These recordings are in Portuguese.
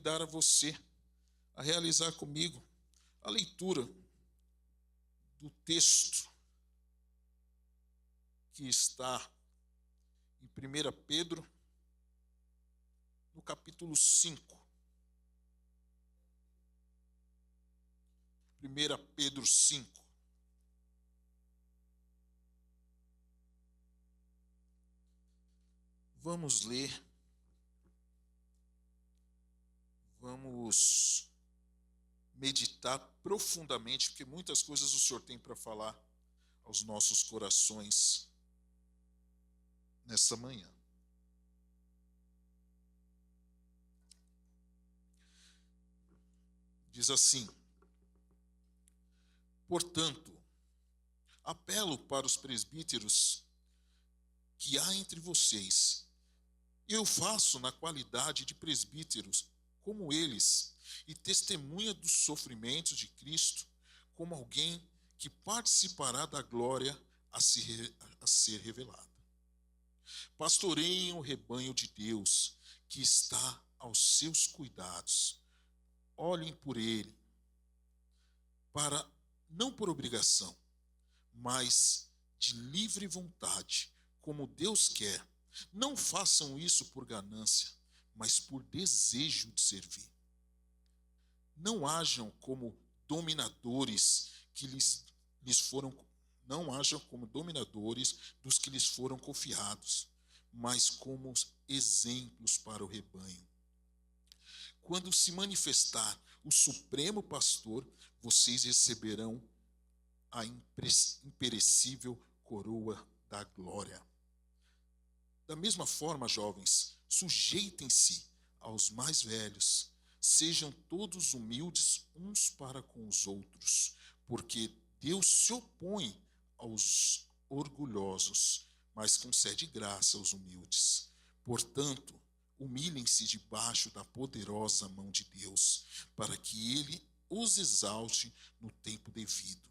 convidar a você a realizar comigo a leitura do texto que está em 1 Pedro, no capítulo 5. 1 Pedro 5. Vamos ler. Vamos meditar profundamente, porque muitas coisas o Senhor tem para falar aos nossos corações nessa manhã. Diz assim: portanto, apelo para os presbíteros que há entre vocês. Eu faço na qualidade de presbíteros como eles, e testemunha dos sofrimentos de Cristo, como alguém que participará da glória a ser revelada. Pastoreiem o rebanho de Deus que está aos seus cuidados. Olhem por ele, não por obrigação, mas de livre vontade, como Deus quer. Não façam isso por ganância, mas por desejo de servir. Não hajam como dominadores não hajam como dominadores dos que lhes foram confiados, mas como exemplos para o rebanho. Quando se manifestar o Supremo Pastor, vocês receberão a imperecível coroa da glória. Da mesma forma, jovens, sujeitem-se aos mais velhos. Sejam todos humildes uns para com os outros, porque Deus se opõe aos orgulhosos, mas concede graça aos humildes. Portanto, humilhem-se debaixo da poderosa mão de Deus, para que Ele os exalte no tempo devido.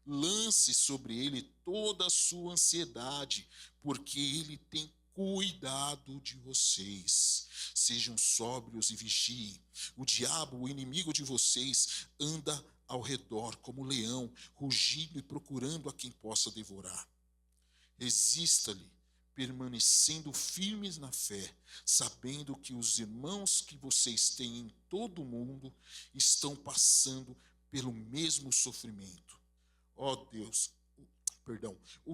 Lance sobre Ele toda a sua ansiedade, porque Ele tem cuidado de vocês. Sejam sóbrios e vigiem. O diabo, o inimigo de vocês, anda ao redor como leão, rugindo e procurando a quem possa devorar. Resista-lhe, permanecendo firmes na fé, sabendo que os irmãos que vocês têm em todo o mundo estão passando pelo mesmo sofrimento. O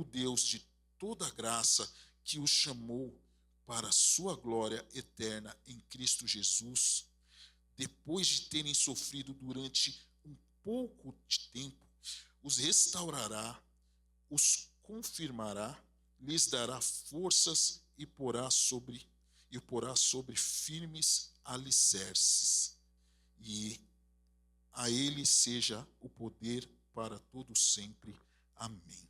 Deus de toda graça, que os chamou para a sua glória eterna em Cristo Jesus, depois de terem sofrido durante um pouco de tempo, os restaurará, os confirmará, lhes dará forças e porá sobre firmes alicerces. E a Ele seja o poder para todo sempre. Amém.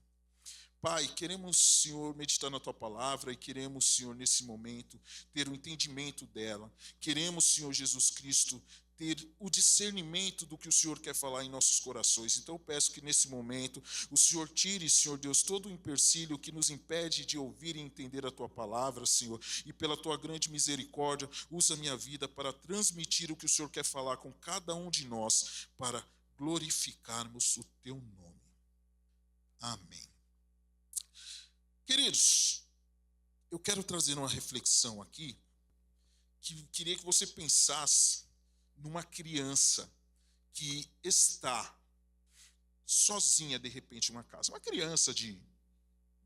Pai, queremos, Senhor, meditar na Tua palavra e queremos, Senhor, nesse momento, ter o entendimento dela. Queremos, Senhor Jesus Cristo, ter o discernimento do que o Senhor quer falar em nossos corações. Então eu peço que nesse momento o Senhor tire, Senhor Deus, todo o empecilho que nos impede de ouvir e entender a Tua palavra, Senhor. E pela Tua grande misericórdia, usa a minha vida para transmitir o que o Senhor quer falar com cada um de nós, para glorificarmos o Teu nome. Amém. Queridos, eu quero trazer uma reflexão aqui, que queria que você pensasse numa criança que está sozinha, de repente, em uma casa. Uma criança de,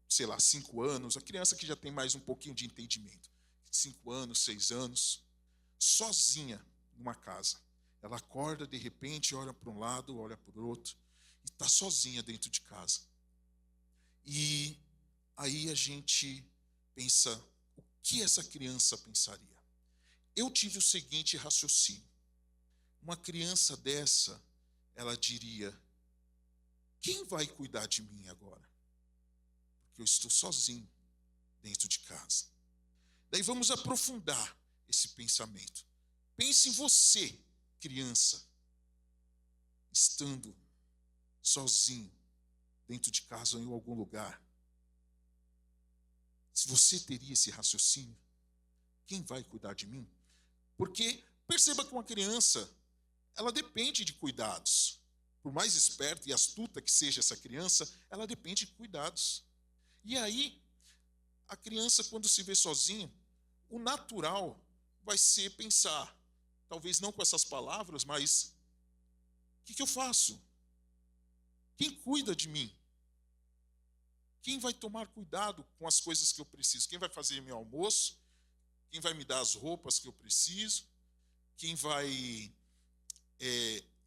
5 anos, a criança que já tem mais um pouquinho de entendimento. 5 anos, 6 anos, sozinha numa casa. Ela acorda, de repente, olha para um lado, olha para o outro, e está sozinha dentro de casa. E aí a gente pensa, o que essa criança pensaria? Eu tive o seguinte raciocínio. Uma criança dessa, ela diria, quem vai cuidar de mim agora? Porque eu estou sozinho dentro de casa. Daí vamos aprofundar esse pensamento. Pense em você, criança, estando sozinho dentro de casa ou em algum lugar. Se você teria esse raciocínio, quem vai cuidar de mim? Porque Perceba que uma criança, ela depende de cuidados. Por mais esperta e astuta que seja essa criança, ela depende de cuidados. E aí, a criança, quando se vê sozinha, o natural vai ser pensar, talvez não com essas palavras, mas o que eu faço? Quem cuida de mim? Quem vai tomar cuidado com as coisas que eu preciso? Quem vai fazer meu almoço? Quem vai me dar as roupas que eu preciso? Quem vai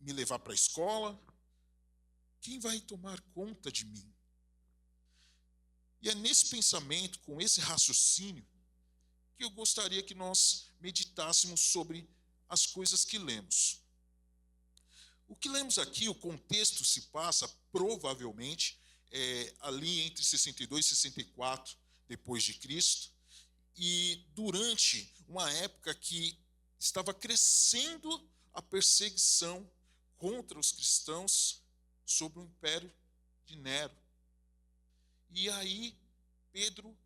me levar para a escola? Quem vai tomar conta de mim? E é nesse pensamento, com esse raciocínio, que eu gostaria que nós meditássemos sobre as coisas que lemos. O que lemos aqui, o contexto se passa, provavelmente, ali entre 62 e 64 depois de Cristo, e durante uma época que estava crescendo a perseguição contra os cristãos sob o império de Nero. E aí Pedro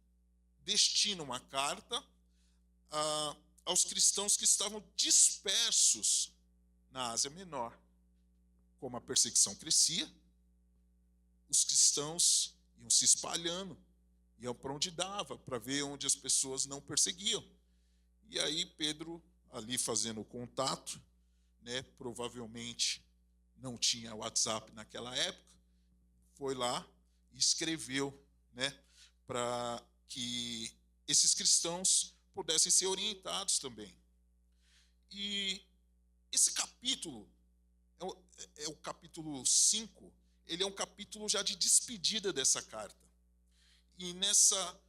destina uma carta aos cristãos que estavam dispersos na Ásia Menor. Como a perseguição crescia, os cristãos iam se espalhando, iam para onde dava, para ver onde as pessoas não perseguiam. E aí Pedro, ali fazendo o contato, provavelmente não tinha WhatsApp naquela época, foi lá e escreveu, para que esses cristãos pudessem ser orientados também. E esse capítulo, é o capítulo 5, ele é um capítulo já de despedida dessa carta. E nessa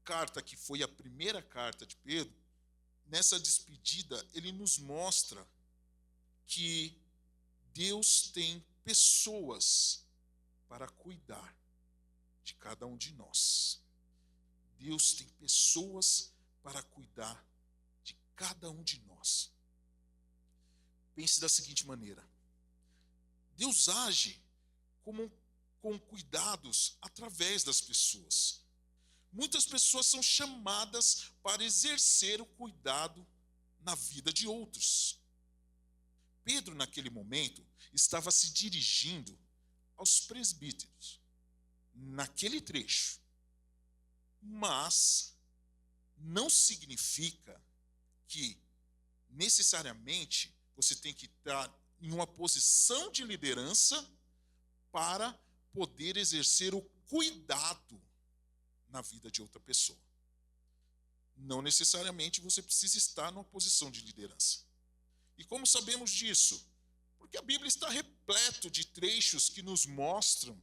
carta, que foi a primeira carta de Pedro, nessa despedida, ele nos mostra que Deus tem pessoas para cuidar de cada um de nós. Deus tem pessoas para cuidar de cada um de nós. Pense da seguinte maneira: Deus age com cuidados através das pessoas. Muitas pessoas são chamadas para exercer o cuidado na vida de outros. Pedro, naquele momento, estava se dirigindo aos presbíteros, naquele trecho. Mas não significa que necessariamente você tem que estar em uma posição de liderança para poder exercer o cuidado na vida de outra pessoa. Não necessariamente você precisa estar numa posição de liderança. E como sabemos disso? Porque a Bíblia está repleto de trechos que nos mostram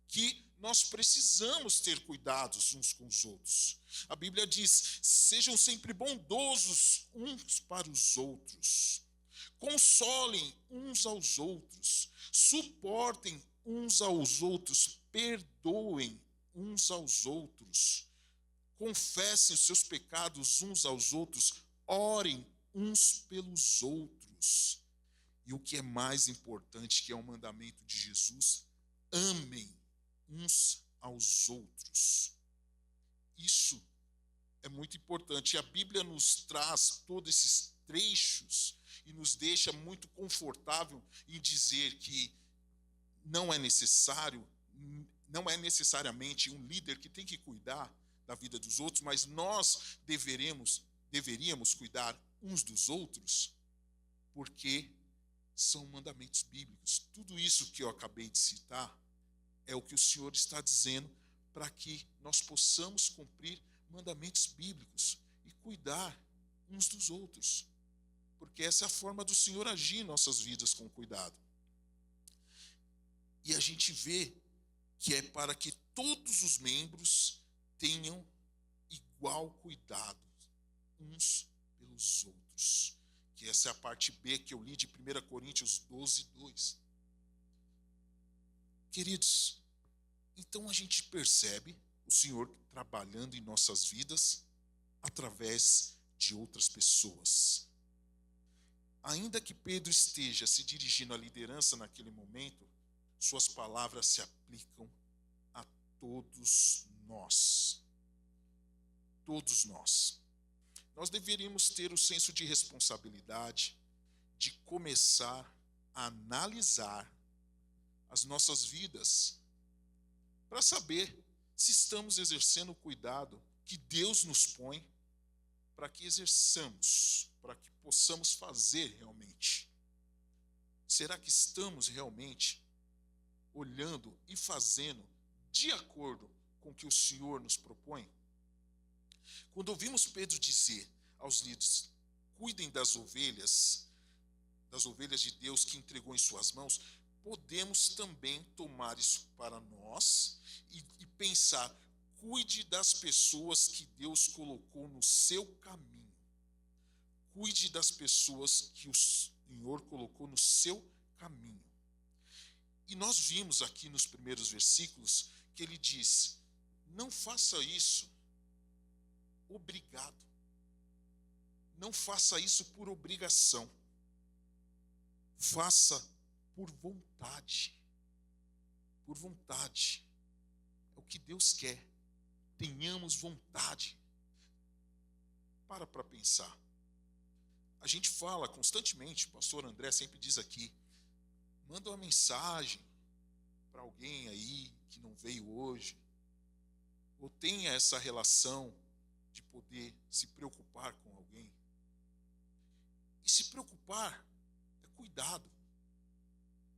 que nós precisamos ter cuidados uns com os outros. A Bíblia diz: sejam sempre bondosos uns para os outros, consolem uns aos outros, suportem uns aos outros, perdoem uns aos outros, confessem os seus pecados uns aos outros, orem uns pelos outros. E o que é mais importante, que é o mandamento de Jesus: amem uns aos outros. Isso é muito importante. A Bíblia nos traz todos esses trechos e nos deixa muito confortável em dizer que não é necessariamente um líder que tem que cuidar da vida dos outros, mas nós deveríamos cuidar uns dos outros, porque são mandamentos bíblicos. Tudo isso que eu acabei de citar é o que o Senhor está dizendo para que nós possamos cumprir mandamentos bíblicos e cuidar uns dos outros, porque essa é a forma do Senhor agir em nossas vidas, com cuidado. E a gente vê que é para que todos os membros tenham igual cuidado uns pelos outros. Que essa é a parte B que eu li de 1 Coríntios 12, 2. Queridos, então a gente percebe o Senhor trabalhando em nossas vidas através de outras pessoas. Ainda que Pedro esteja se dirigindo à liderança naquele momento, suas palavras se aplicam a todos nós. Todos nós. nós deveríamos ter o senso de responsabilidade de começar a analisar as nossas vidas para saber se estamos exercendo o cuidado que Deus nos põe para que exerçamos, para que possamos fazer realmente. Será que estamos realmente olhando e fazendo de acordo com o que o Senhor nos propõe? Quando ouvimos Pedro dizer aos líderes: cuidem das ovelhas de Deus que entregou em suas mãos, podemos também tomar isso para nós e pensar: cuide das pessoas que Deus colocou no seu caminho. Cuide das pessoas que o Senhor colocou no seu caminho. E nós vimos aqui nos primeiros versículos que ele diz: não faça isso obrigado. Não faça isso por obrigação. Faça por vontade. Por vontade. É o que Deus quer. Tenhamos vontade. Para pensar. A gente fala constantemente, o pastor André sempre diz aqui, manda uma mensagem para alguém aí que não veio hoje, ou tenha essa relação de poder se preocupar com alguém. E se preocupar é cuidado.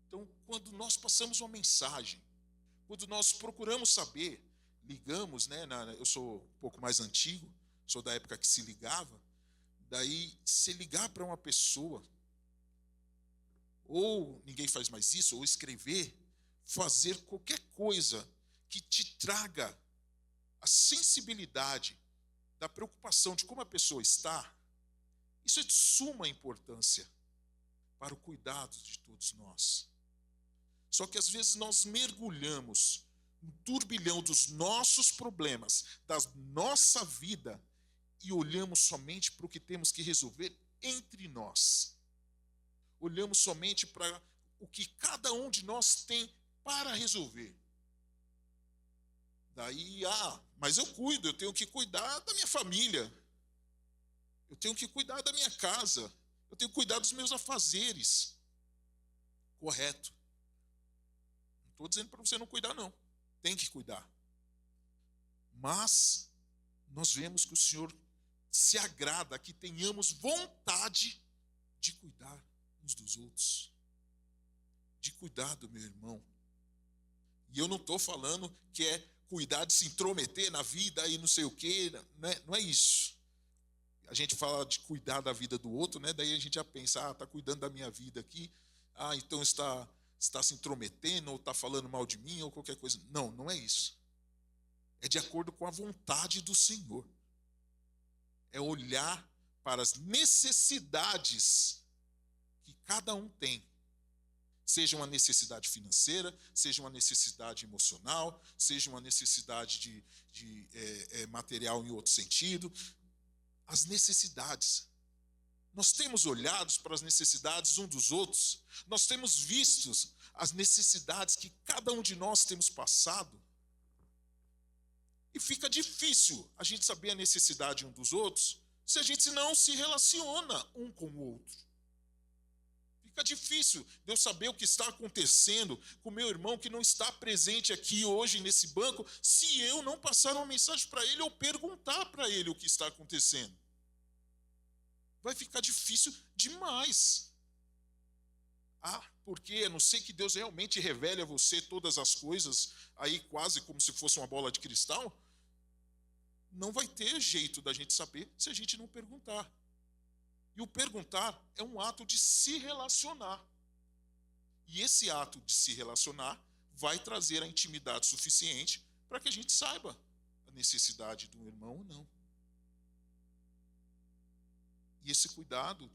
Então, quando nós passamos uma mensagem, quando nós procuramos saber, ligamos, né? Eu sou um pouco mais antigo, sou da época que se ligava, daí se ligar para uma pessoa, ou ninguém faz mais isso, ou escrever, fazer qualquer coisa que te traga a sensibilidade da preocupação de como a pessoa está, isso é de suma importância para o cuidado de todos nós. Só que às vezes nós mergulhamos no turbilhão dos nossos problemas, da nossa vida, e olhamos somente para o que temos que resolver entre nós. Olhamos somente para o que cada um de nós tem para resolver. Daí, mas eu cuido, eu tenho que cuidar da minha família. Eu tenho que cuidar da minha casa. Eu tenho que cuidar dos meus afazeres. Correto. Não estou dizendo para você não cuidar, não. Tem que cuidar. Mas nós vemos que o Senhor se agrada que tenhamos vontade de cuidar uns dos outros. De cuidar do meu irmão. E eu não estou falando que é cuidar de se intrometer na vida e não sei o quê, né? Não é isso. A gente fala de cuidar da vida do outro, né? Daí a gente já pensa, está cuidando da minha vida aqui, então está se intrometendo, ou está falando mal de mim, ou qualquer coisa. Não, não é isso. É de acordo com a vontade do Senhor. É olhar para as necessidades que cada um tem. Seja uma necessidade financeira, seja uma necessidade emocional, seja uma necessidade de material em outro sentido. As necessidades. Nós temos olhado para as necessidades um dos outros, nós temos visto as necessidades que cada um de nós temos passado, e fica difícil a gente saber a necessidade um dos outros se a gente não se relaciona um com o outro. Fica difícil de eu saber o que está acontecendo com o meu irmão que não está presente aqui hoje nesse banco, se eu não passar uma mensagem para ele ou perguntar para ele o que está acontecendo. Vai ficar difícil demais. Porque a não ser que Deus realmente revele a você todas as coisas, aí quase como se fosse uma bola de cristal, não vai ter jeito da gente saber se a gente não perguntar. E o perguntar é um ato de se relacionar. E esse ato de se relacionar vai trazer a intimidade suficiente para que a gente saiba a necessidade do irmão ou não. E esse cuidado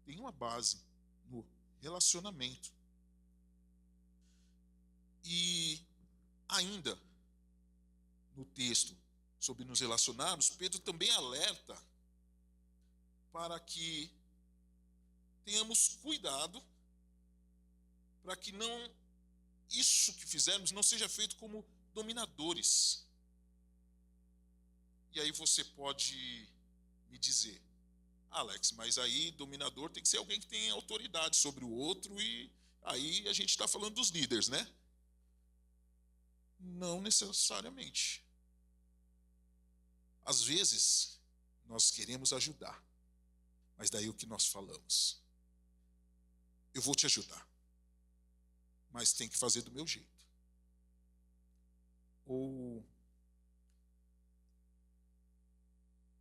tem uma base no relacionamento. E ainda, no texto sobre nos relacionarmos, Pedro também alerta para que tenhamos cuidado para que isso que fizermos não seja feito como dominadores. E aí você pode me dizer: Alex, mas aí dominador tem que ser alguém que tem autoridade sobre o outro, e aí a gente está falando dos líderes, né? Não necessariamente. Às vezes, nós queremos ajudar, mas daí o que nós falamos? Eu vou te ajudar, mas tem que fazer do meu jeito. Ou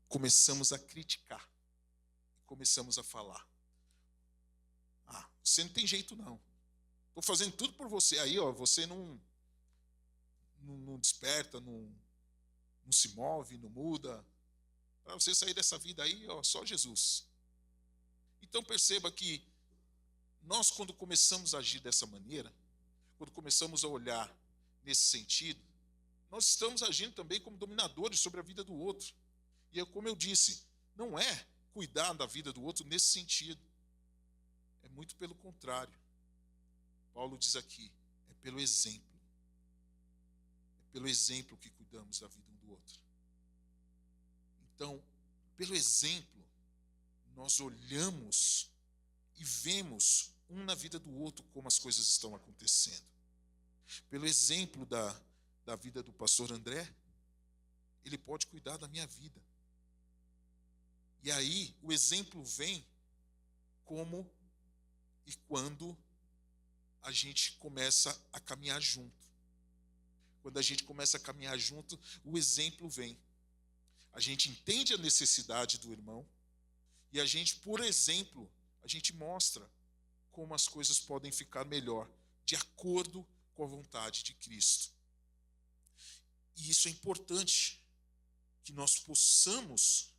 começamos a criticar, começamos a falar: você não tem jeito não, estou fazendo tudo por você, aí você não desperta, não se move, não muda. Para você sair dessa vida aí, só Jesus. Então perceba que nós, quando começamos a agir dessa maneira, quando começamos a olhar nesse sentido, nós estamos agindo também como dominadores sobre a vida do outro. E é como eu disse, não é cuidar da vida do outro nesse sentido. É muito pelo contrário. Paulo diz aqui, é pelo exemplo. É pelo exemplo que cuidamos da vida um do outro. Então, pelo exemplo, nós olhamos e vemos um na vida do outro como as coisas estão acontecendo. Pelo exemplo da vida do pastor André, ele pode cuidar da minha vida. E aí o exemplo vem como e quando a gente começa a caminhar junto. Quando a gente começa a caminhar junto, o exemplo vem. A gente entende a necessidade do irmão e a gente, por exemplo, a gente mostra como as coisas podem ficar melhor, de acordo com a vontade de Cristo. E isso é importante, que nós possamos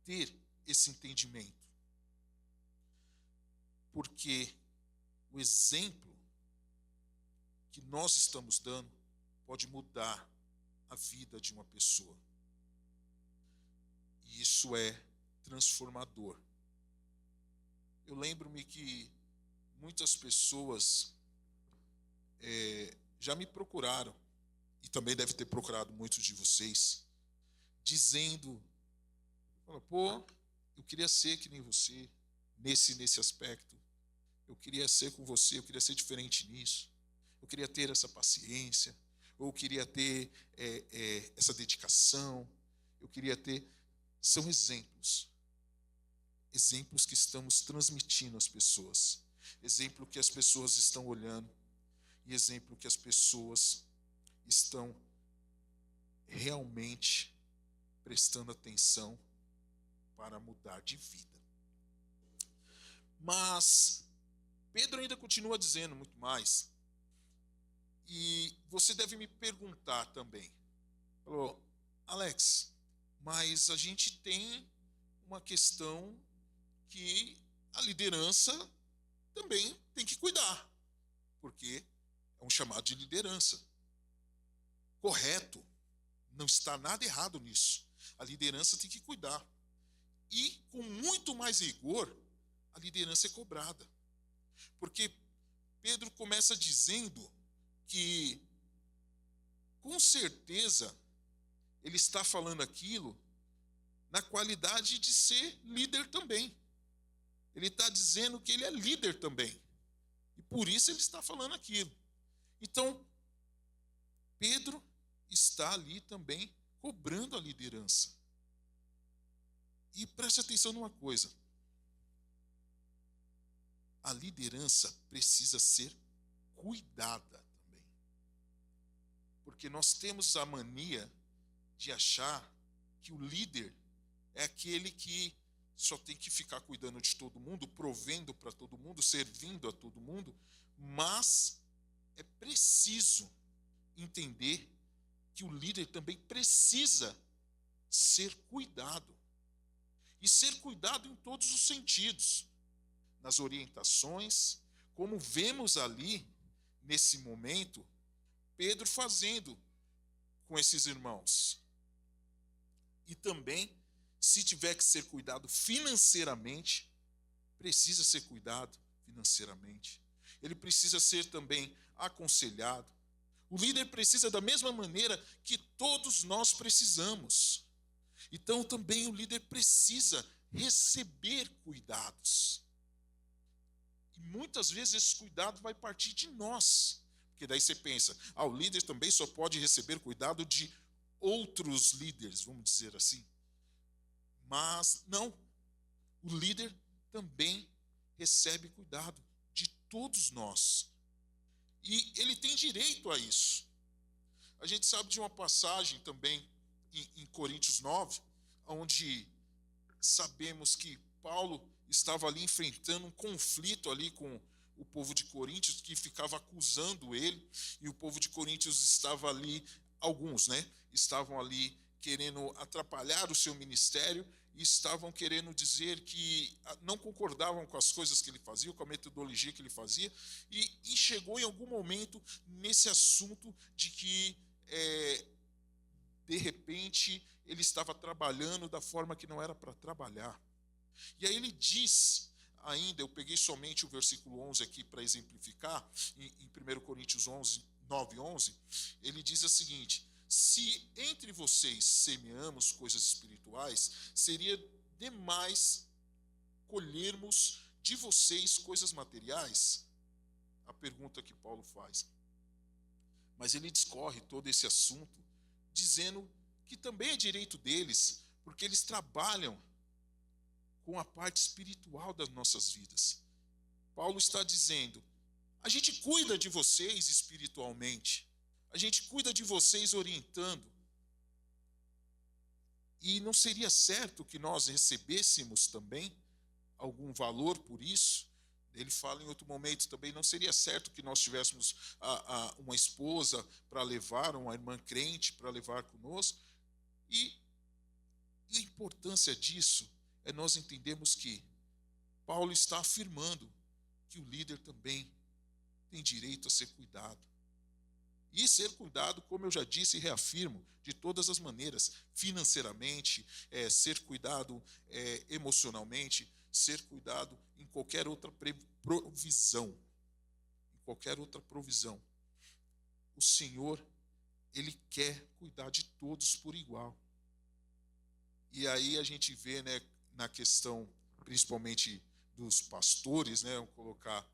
ter esse entendimento. Porque o exemplo que nós estamos dando pode mudar a vida de uma pessoa. E isso é transformador. Eu lembro-me que muitas pessoas já me procuraram, e também deve ter procurado muitos de vocês, dizendo: pô, eu queria ser que nem você, nesse aspecto. Eu queria ser com você, eu queria ser diferente nisso. Eu queria ter essa paciência, ou eu queria ter essa dedicação. Eu queria ter... São exemplos. Exemplos que estamos transmitindo às pessoas. Exemplo que as pessoas estão olhando. E exemplo que as pessoas estão realmente prestando atenção para mudar de vida. Mas Pedro ainda continua dizendo muito mais. E você deve me perguntar também. Falou: Alex, mas a gente tem uma questão que a liderança também tem que cuidar, porque é um chamado de liderança. Correto, não está nada errado nisso. A liderança tem que cuidar. E com muito mais rigor, a liderança é cobrada. Porque Pedro começa dizendo que, com certeza, ele está falando aquilo na qualidade de ser líder também. Ele está dizendo que ele é líder também. E por isso ele está falando aquilo. Então, Pedro está ali também cobrando a liderança. E preste atenção numa coisa. A liderança precisa ser cuidada também. Porque nós temos a mania de achar que o líder é aquele que só tem que ficar cuidando de todo mundo, provendo para todo mundo, servindo a todo mundo, mas é preciso entender que o líder também precisa ser cuidado. E ser cuidado em todos os sentidos. Nas orientações, como vemos ali, nesse momento, Pedro fazendo com esses irmãos. E também, se tiver que ser cuidado financeiramente, precisa ser cuidado financeiramente. Ele precisa ser também aconselhado. O líder precisa da mesma maneira que todos nós precisamos. Então também o líder precisa receber cuidados. E muitas vezes esse cuidado vai partir de nós. Porque daí você pensa, o líder também só pode receber cuidado de outros líderes, vamos dizer assim. Mas não, o líder também recebe cuidado de todos nós. E ele tem direito a isso. A gente sabe de uma passagem também em Coríntios 9, onde sabemos que Paulo estava ali enfrentando um conflito ali com o povo de Coríntios, que ficava acusando ele, e o povo de Coríntios estava ali, alguns, né, estavam ali querendo atrapalhar o seu ministério, e estavam querendo dizer que não concordavam com as coisas que ele fazia, com a metodologia que ele fazia, e chegou em algum momento nesse assunto de que, de repente, ele estava trabalhando da forma que não era para trabalhar. E aí ele diz ainda, eu peguei somente o versículo 11 aqui para exemplificar, em 1 Coríntios 9:11, ele diz o seguinte: se entre vocês semeamos coisas espirituais, seria demais colhermos de vocês coisas materiais? A pergunta que Paulo faz. Mas ele discorre todo esse assunto, dizendo que também é direito deles, porque eles trabalham com a parte espiritual das nossas vidas. Paulo está dizendo, a gente cuida de vocês espiritualmente, a gente cuida de vocês orientando, e não seria certo que nós recebêssemos também algum valor por isso? Ele fala em outro momento também, não seria certo que nós tivéssemos uma esposa para levar, uma irmã crente para levar conosco? E a importância disso é nós entendermos que Paulo está afirmando que o líder também tem direito a ser cuidado. E ser cuidado, como eu já disse e reafirmo, de todas as maneiras, financeiramente, ser cuidado emocionalmente, ser cuidado em qualquer outra provisão. Em qualquer outra provisão. O Senhor, Ele quer cuidar de todos por igual. E aí a gente vê, né, na questão, principalmente dos pastores, né, vou colocar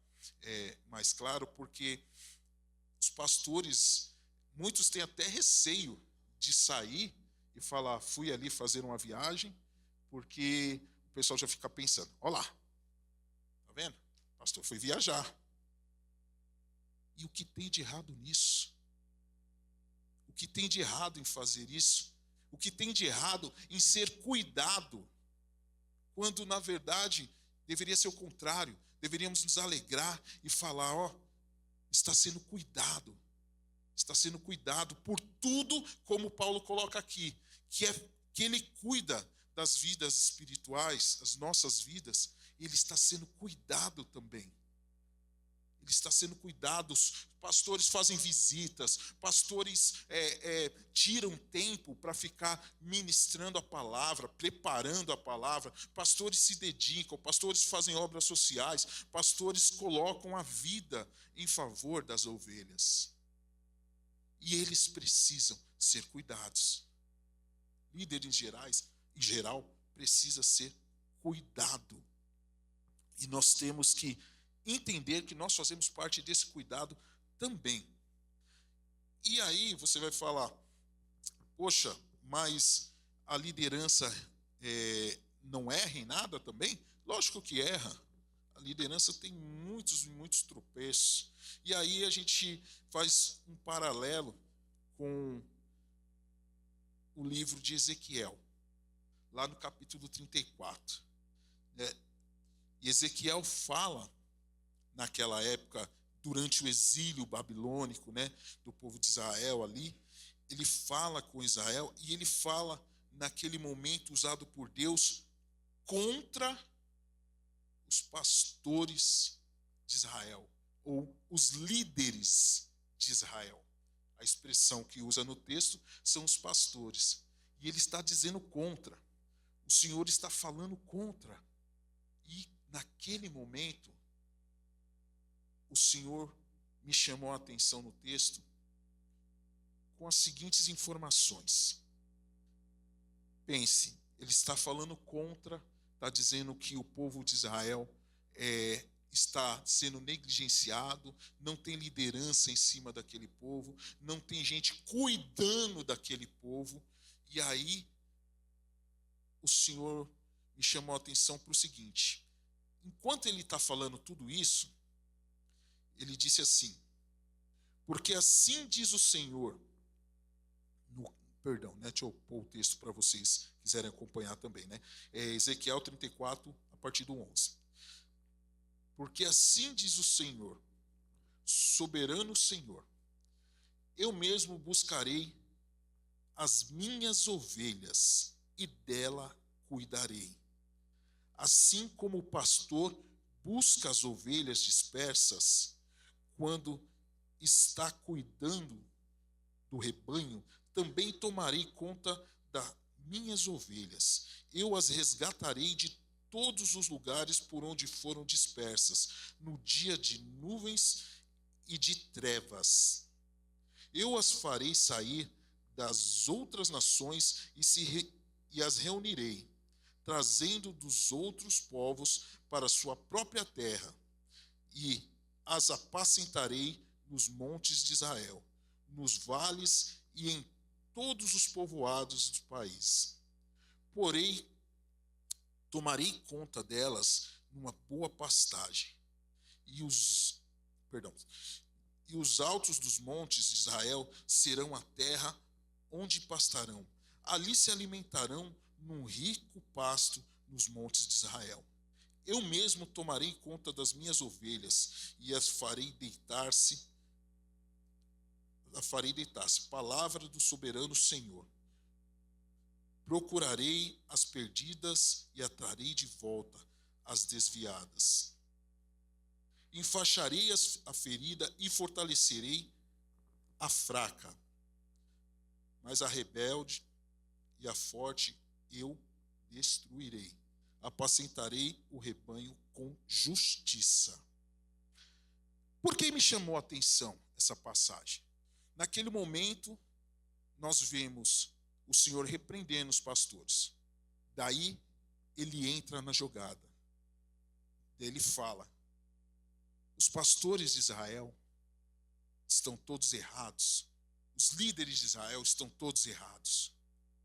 mais claro, porque os pastores, muitos têm até receio de sair e falar, fui ali fazer uma viagem, porque o pessoal já fica pensando, olha lá, tá vendo? O pastor foi viajar. E o que tem de errado nisso? O que tem de errado em fazer isso? O que tem de errado em ser cuidado? Quando, na verdade, deveria ser o contrário. Deveríamos nos alegrar e falar, está sendo cuidado. Está sendo cuidado por tudo, como Paulo coloca aqui, que ele cuida das vidas espirituais, as nossas vidas, ele está sendo cuidado também. Ele está sendo cuidado. Pastores fazem visitas, pastores tiram tempo para ficar ministrando a palavra, preparando a palavra, pastores se dedicam, pastores fazem obras sociais, pastores colocam a vida em favor das ovelhas. E eles precisam ser cuidados. Líder em geral, precisa ser cuidado. E nós temos que entender que nós fazemos parte desse cuidado também. E aí você vai falar, poxa, mas a liderança não erra em nada também? Lógico que erra. A liderança tem muitos e muitos tropeços. E aí a gente faz um paralelo com o livro de Ezequiel, lá no capítulo 34. E Ezequiel fala, naquela época, durante o exílio babilônico, né, do povo de Israel ali, ele fala com Israel e ele fala naquele momento usado por Deus contra os pastores de Israel, ou os líderes de Israel. A expressão que usa no texto são os pastores. E ele está dizendo contra. O Senhor está falando contra. E naquele momento, o Senhor me chamou a atenção no texto com as seguintes informações. Pense, ele está falando contra, está dizendo que o povo de Israel está sendo negligenciado, não tem liderança em cima daquele povo, não tem gente cuidando daquele povo. E aí o Senhor me chamou a atenção para o seguinte: enquanto ele está falando tudo isso, ele disse assim: porque assim diz o Senhor, deixa eu pôr o texto para vocês quiserem acompanhar também, né? Ezequiel 34, a partir do 11. Porque assim diz o Senhor, soberano Senhor, eu mesmo buscarei as minhas ovelhas e dela cuidarei. Assim como o pastor busca as ovelhas dispersas quando está cuidando do rebanho, também tomarei conta das minhas ovelhas. Eu as resgatarei de todos os lugares por onde foram dispersas, no dia de nuvens e de trevas. Eu as farei sair das outras nações e as reunirei, trazendo dos outros povos para sua própria terra, e as apacentarei nos montes de Israel, nos vales e em todos os povoados do país. Porém, tomarei conta delas numa boa pastagem, e os altos dos montes de Israel serão a terra onde pastarão. Ali se alimentarão num rico pasto nos montes de Israel. Eu mesmo tomarei conta das minhas ovelhas e as farei deitar-se. Palavra do soberano Senhor. Procurarei as perdidas e atrarei de volta as desviadas. Enfaixarei a ferida e fortalecerei a fraca. Mas a rebelde e a forte eu destruirei. Apacentarei o rebanho com justiça. Por que me chamou a atenção essa passagem? Naquele momento, nós vemos o Senhor repreendendo os pastores. Daí, ele entra na jogada. Daí ele fala: os pastores de Israel estão todos errados. Os líderes de Israel estão todos errados.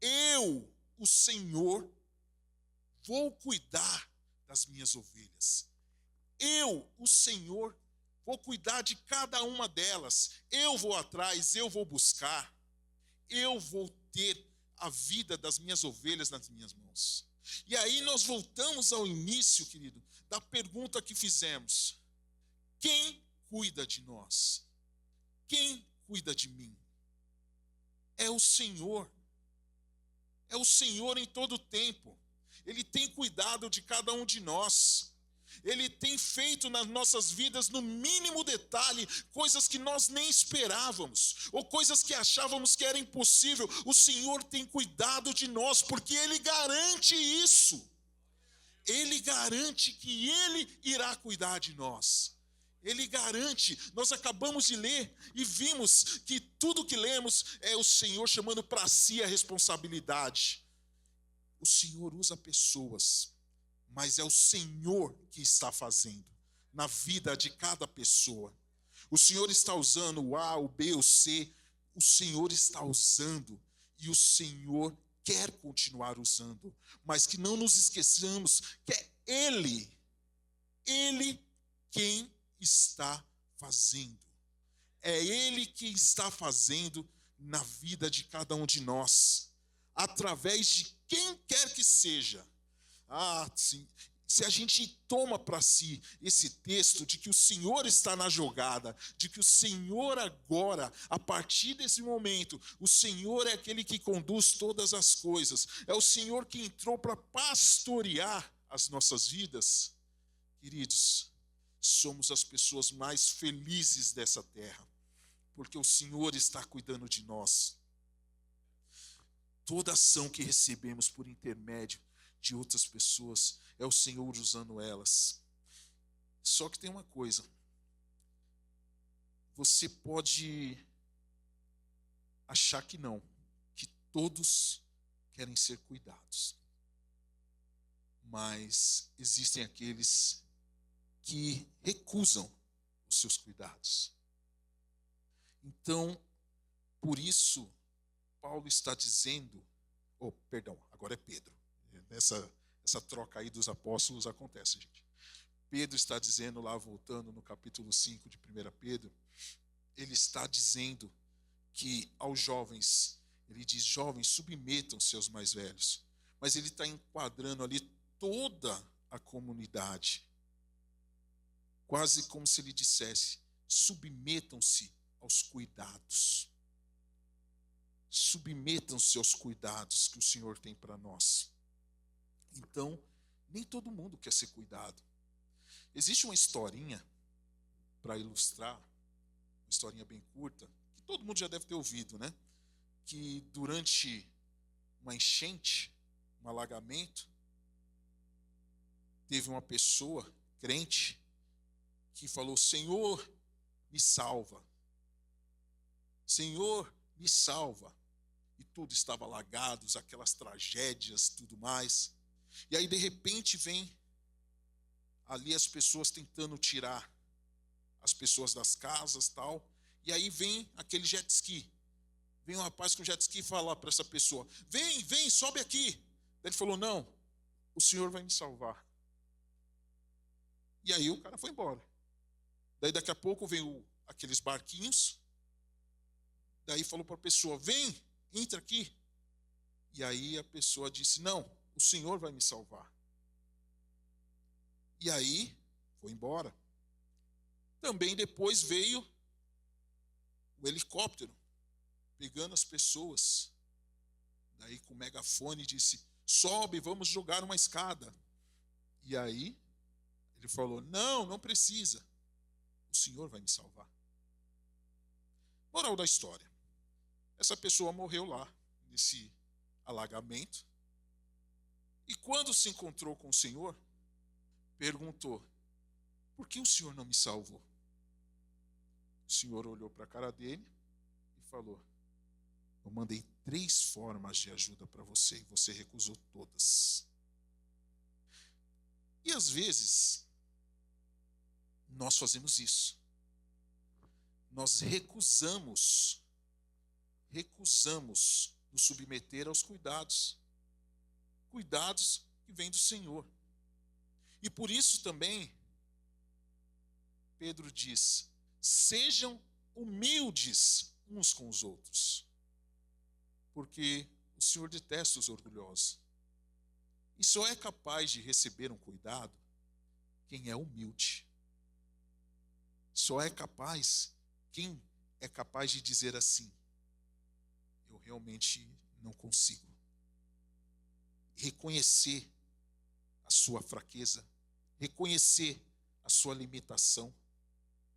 Eu, o Senhor, vou cuidar das minhas ovelhas. Eu, o Senhor, vou cuidar de cada uma delas. Eu vou atrás, eu vou buscar. Eu vou ter a vida das minhas ovelhas nas minhas mãos. E aí nós voltamos ao início, querido, da pergunta que fizemos: quem cuida de nós? Quem cuida de mim? É o Senhor. É o Senhor em todo o tempo. Ele tem cuidado de cada um de nós. Ele tem feito nas nossas vidas, no mínimo detalhe, coisas que nós nem esperávamos, ou coisas que achávamos que era impossível. O Senhor tem cuidado de nós, porque Ele garante isso. Ele garante que Ele irá cuidar de nós. Ele garante. Nós acabamos de ler e vimos que tudo que lemos é o Senhor chamando para si a responsabilidade. O Senhor usa pessoas, mas é o Senhor que está fazendo na vida de cada pessoa. O Senhor está usando o A, o B, o C. O Senhor está usando e o Senhor quer continuar usando. Mas que não nos esqueçamos que é Ele quem está fazendo. É Ele quem está fazendo na vida de cada um de nós, através de quem quer que seja. Sim. Se a gente toma para si esse texto de que o Senhor está na jogada, de que o Senhor agora, a partir desse momento, o Senhor é aquele que conduz todas as coisas, é o Senhor que entrou para pastorear as nossas vidas, queridos, somos as pessoas mais felizes dessa terra, porque o Senhor está cuidando de nós. Toda ação que recebemos por intermédio de outras pessoas é o Senhor usando elas. Só que tem uma coisa: você pode achar que não, que todos querem ser cuidados. Mas existem aqueles que recusam os seus cuidados. Então, por isso, Paulo está dizendo, agora é Pedro. Essa troca aí dos apóstolos acontece, gente. Pedro está dizendo lá, voltando no capítulo 5 de 1 Pedro, ele está dizendo que aos jovens, ele diz, jovens, submetam-se aos mais velhos. Mas ele está enquadrando ali toda a comunidade. Quase como se ele dissesse, submetam-se aos cuidados. Submetam-se aos cuidados que o Senhor tem para nós. Então, nem todo mundo quer ser cuidado. Existe uma historinha para ilustrar, uma historinha bem curta, que todo mundo já deve ter ouvido, né? Que durante uma enchente, um alagamento, teve uma pessoa, crente, que falou, Senhor, me salva. Senhor, me salva. E tudo estava alagado, aquelas tragédias, tudo mais. E aí, de repente, vem ali as pessoas tentando tirar as pessoas das casas, tal. E aí vem aquele jet ski. Vem um rapaz com jet ski falar para essa pessoa, vem, sobe aqui. Daí ele falou, não, o Senhor vai me salvar. E aí o cara foi embora. Daí daqui a pouco vem aqueles barquinhos. Daí falou para a pessoa, vem, entra aqui. E aí a pessoa disse, não, o Senhor vai me salvar. E aí foi embora. Também depois veio o helicóptero, pegando as pessoas. Daí com o megafone disse, sobe, vamos jogar uma escada. E aí ele falou, não precisa. O Senhor vai me salvar. Moral da história. Essa pessoa morreu lá, nesse alagamento. E quando se encontrou com o Senhor, perguntou, por que o Senhor não me salvou? O Senhor olhou para a cara dele e falou, eu mandei 3 formas de ajuda para você e você recusou todas. E às vezes, nós fazemos isso. Nós recusamos nos submeter aos cuidados que vêm do Senhor. E por isso também, Pedro diz, sejam humildes uns com os outros, porque o Senhor detesta os orgulhosos. E só é capaz de receber um cuidado quem é humilde. Só é capaz quem é capaz de dizer assim, eu realmente não consigo. Reconhecer a sua fraqueza, reconhecer a sua limitação,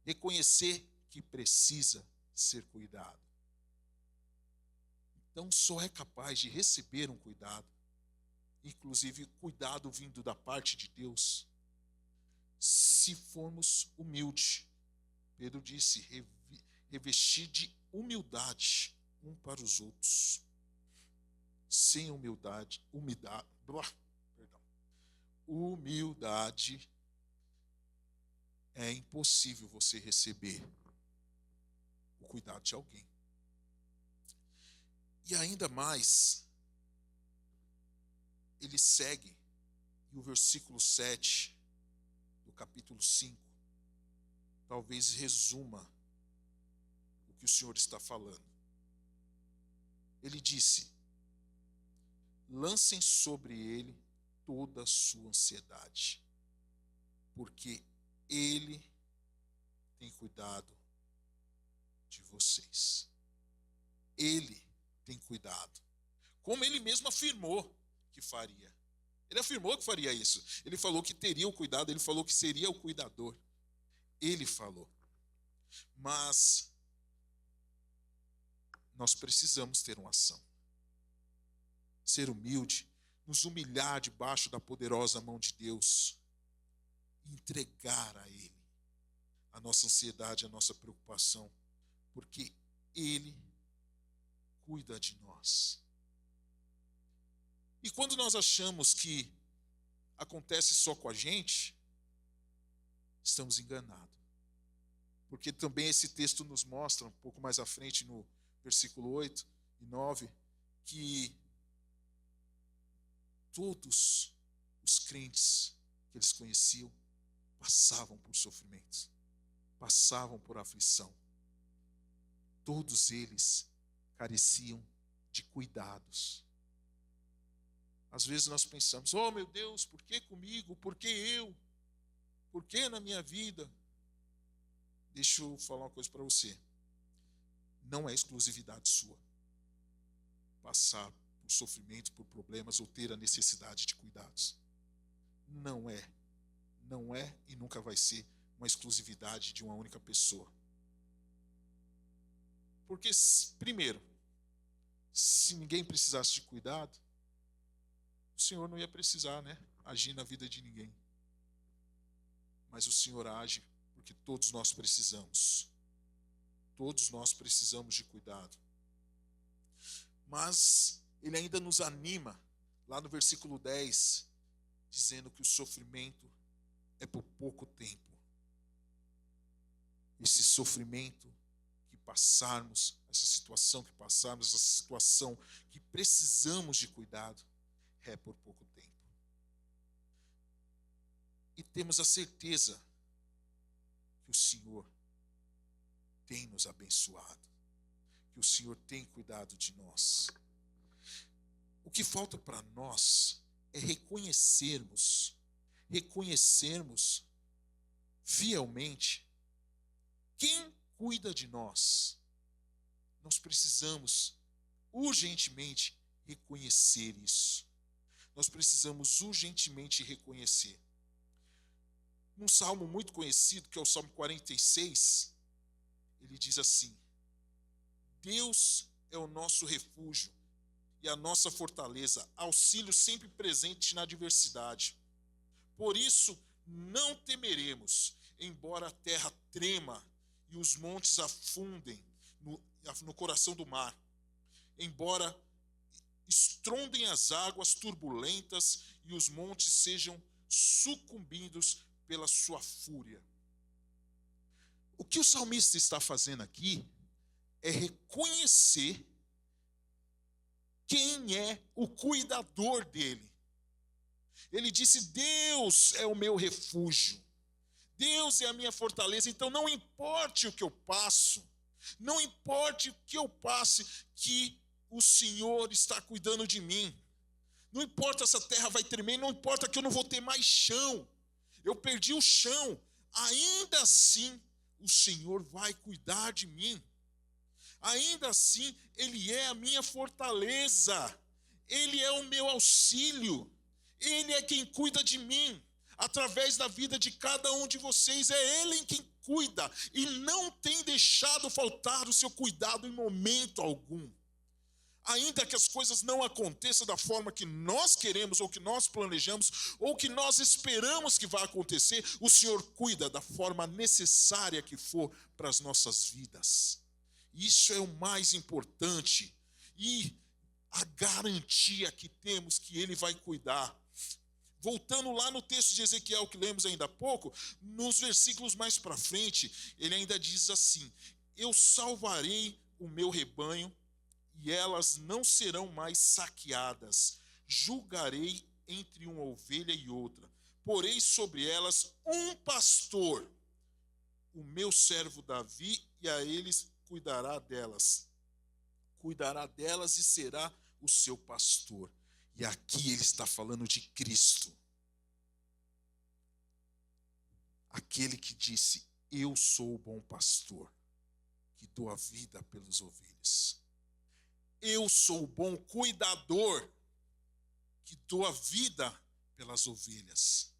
reconhecer que precisa ser cuidado. Então só é capaz de receber um cuidado, inclusive cuidado vindo da parte de Deus, se formos humildes. Pedro disse, revestir de humildade um para os outros. Sem humildade é impossível você receber o cuidado de alguém. E ainda mais, ele segue, e o versículo 7 do capítulo 5, talvez resuma o que o Senhor está falando. Ele disse, lancem sobre ele toda a sua ansiedade, porque ele tem cuidado de vocês. Ele tem cuidado. Como ele mesmo afirmou que faria. Ele afirmou que faria isso. Ele falou que teria o cuidado, ele falou que seria o cuidador. Ele falou. Mas nós precisamos ter uma ação. Ser humilde, nos humilhar debaixo da poderosa mão de Deus, entregar a Ele a nossa ansiedade, a nossa preocupação, porque Ele cuida de nós. E quando nós achamos que acontece só com a gente, estamos enganados. Porque também esse texto nos mostra, um pouco mais à frente, no versículo 8 e 9, que todos os crentes que eles conheciam passavam por sofrimentos, passavam por aflição. Todos eles careciam de cuidados. Às vezes nós pensamos, oh meu Deus, por que comigo? Por que eu? Por que na minha vida? Deixa eu falar uma coisa para você. Não é exclusividade sua passar por sofrimento, por problemas ou ter a necessidade de cuidados. Não é. Não é e nunca vai ser uma exclusividade de uma única pessoa. Porque, primeiro, se ninguém precisasse de cuidado, o Senhor não ia precisar, agir na vida de ninguém. Mas o Senhor age porque todos nós precisamos. Todos nós precisamos de cuidado. Mas ele ainda nos anima, lá no versículo 10, dizendo que o sofrimento é por pouco tempo. Esse sofrimento que passarmos, essa situação que passarmos, essa situação que precisamos de cuidado, é por pouco tempo. E temos a certeza que o Senhor tem nos abençoado, que o Senhor tem cuidado de nós. O que falta para nós é reconhecermos fielmente quem cuida de nós. Nós precisamos urgentemente reconhecer isso. Nós precisamos urgentemente reconhecer. Um salmo muito conhecido, que é o Salmo 46, ele diz assim: Deus é o nosso refúgio e a nossa fortaleza, auxílio sempre presente na adversidade. Por isso, não temeremos, embora a terra trema e os montes afundem no coração do mar, embora estrondem as águas turbulentas e os montes sejam sucumbidos pela sua fúria. O que o salmista está fazendo aqui é reconhecer quem é o cuidador dele. Ele disse: Deus é o meu refúgio, Deus é a minha fortaleza. Então não importe o que eu passo, não importe o que eu passe, que o Senhor está cuidando de mim. Não importa se a terra vai tremer, não importa que eu não vou ter mais chão, eu perdi o chão, ainda assim o Senhor vai cuidar de mim. Ainda assim, Ele é a minha fortaleza, Ele é o meu auxílio, Ele é quem cuida de mim, através da vida de cada um de vocês, é Ele quem cuida, e não tem deixado faltar o seu cuidado em momento algum. Ainda que as coisas não aconteçam da forma que nós queremos, ou que nós planejamos, ou que nós esperamos que vai acontecer, o Senhor cuida da forma necessária que for para as nossas vidas. Isso é o mais importante. E a garantia que temos que Ele vai cuidar. Voltando lá no texto de Ezequiel que lemos ainda há pouco, nos versículos mais para frente, ele ainda diz assim: eu salvarei o meu rebanho e elas não serão mais saqueadas. Julgarei entre uma ovelha e outra. Porei sobre elas um pastor, o meu servo Davi, e a eles cuidará delas e será o seu pastor. E aqui ele está falando de Cristo. Aquele que disse: eu sou o bom pastor, que dou a vida pelas ovelhas. Eu sou o bom cuidador, que dou a vida pelas ovelhas.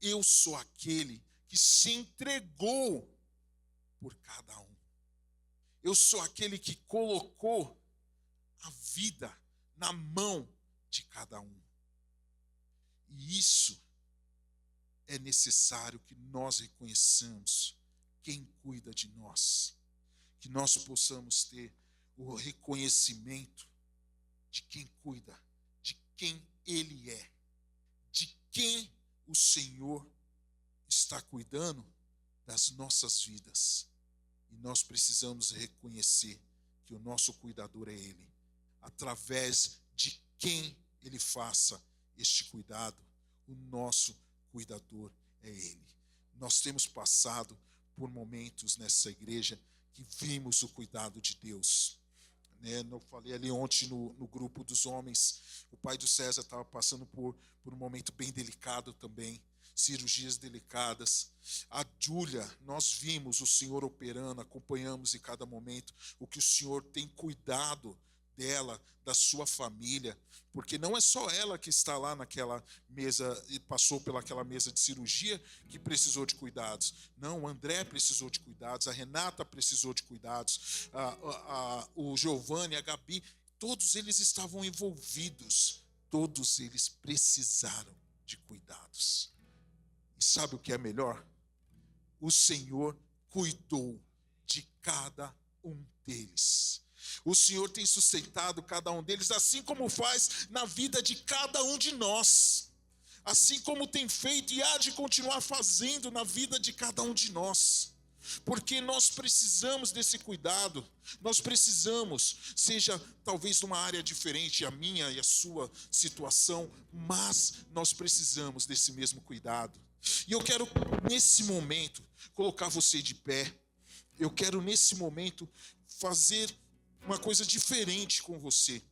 Eu sou aquele que se entregou por cada um. Eu sou aquele que colocou a vida na mão de cada um. E isso é necessário que nós reconheçamos quem cuida de nós. Que nós possamos ter o reconhecimento de quem cuida de quem Ele é, de quem o Senhor está cuidando das nossas vidas. E nós precisamos reconhecer que o nosso cuidador é Ele, através de quem Ele faça este cuidado, o nosso cuidador é Ele. Nós temos passado por momentos nessa igreja que vimos o cuidado de Deus. Eu falei ali ontem no grupo dos homens, o pai do César estava passando por um momento bem delicado também, cirurgias delicadas. A Júlia, nós vimos o Senhor operando, acompanhamos em cada momento o que o Senhor tem cuidado dela, da sua família, porque não é só ela que está lá naquela mesa e passou pelaquela mesa de cirurgia que precisou de cuidados. Não, o André precisou de cuidados, a Renata precisou de cuidados, o Giovanni, a Gabi, todos eles estavam envolvidos, todos eles precisaram de cuidados. E sabe o que é melhor? O Senhor cuidou de cada um deles. O Senhor tem sustentado cada um deles, assim como faz na vida de cada um de nós. Assim como tem feito e há de continuar fazendo na vida de cada um de nós. Porque nós precisamos desse cuidado. Nós precisamos, seja talvez numa área diferente, a minha e a sua situação, mas nós precisamos desse mesmo cuidado. E eu quero, nesse momento, colocar você de pé. Eu quero, nesse momento, fazer uma coisa diferente com você.